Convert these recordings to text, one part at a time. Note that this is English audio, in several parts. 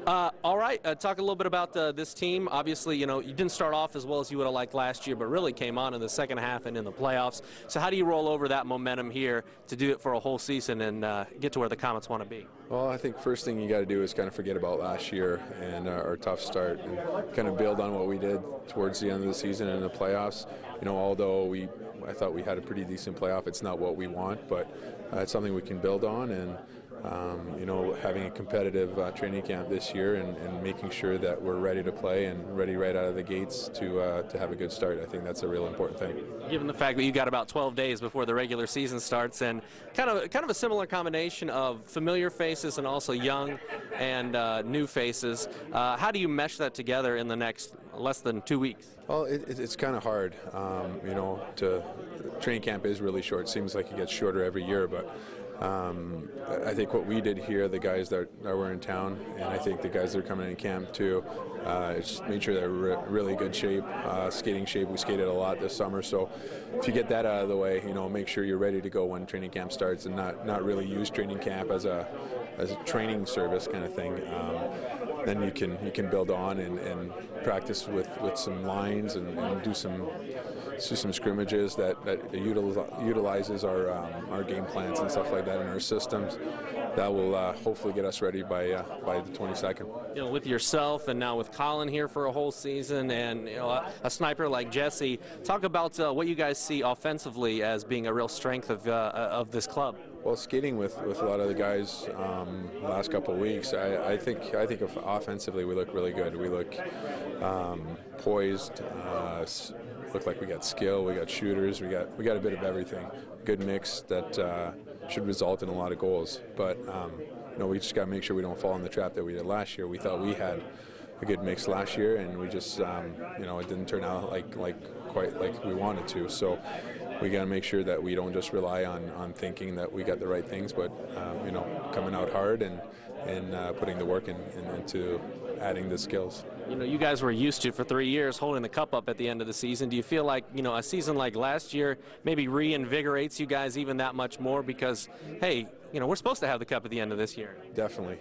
All right, talk a little bit about this team. Obviously, you didn't start off as well as you would have liked last year, but really came on in the second half and in the playoffs. So how do you roll over that momentum here to do it for a whole season and get to where the Komets want to be? Well, I think first thing you got to do is kind of forget about last year and our tough start and kind of build on what we did towards the end of the season and the playoffs. Although I thought we had a pretty decent playoff, it's not what we want, but it's something we can build on. And having a competitive training camp this year and making sure that we're ready to play and ready right out of the gates to have a good start. I think that's a real important thing. Given the fact that you got about 12 days before the regular season starts, and kind of a similar combination of familiar faces and also young and new faces, how do you mesh that together in the next less than 2 weeks? Well, it's kind of hard. Training camp is really short. It seems like it gets shorter every year, but I think what we did here, the guys that were in town, and I think the guys that are coming in camp too, just made sure they're really good shape, skating shape. We skated a lot this summer, so if you get that out of the way, make sure you're ready to go when training camp starts, and not really use training camp as a training service kind of thing. Then you can build on and practice with some lines and do some scrimmages that utilizes our game plans and stuff like that in our systems. That will hopefully get us ready by the 22nd. With yourself and now with Colin here for a whole season, and a sniper like Jesse, talk about what you guys see offensively as being a real strength of this club. Well, skating with a lot of the guys last couple of weeks, I think offensively we look really good. We look poised, look like we got skill, we got shooters, we got a bit of everything. Good mix that should result in a lot of goals. But we just got to make sure we don't fall in the trap that we did last year. We thought we had a good mix last year, and we just it didn't turn out quite like we wanted to. So we got to make sure that we don't just rely on thinking that we got the right things, but coming out hard and putting the work into adding the skills. You guys were used to for 3 years holding the cup up at the end of the season. Do you feel like a season like last year maybe reinvigorates you guys even that much more because, hey, we're supposed to have the cup at the end of this year? Definitely.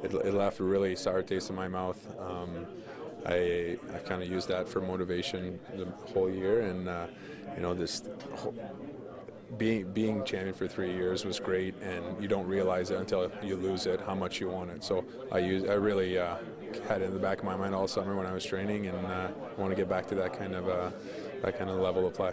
It left a really sour taste in my mouth. I kind of used that for motivation the whole year, and being champion for 3 years was great, and you don't realize it until you lose it how much you want it. So I really had it in the back of my mind all summer when I was training, and I want to get back to that kind of level of play.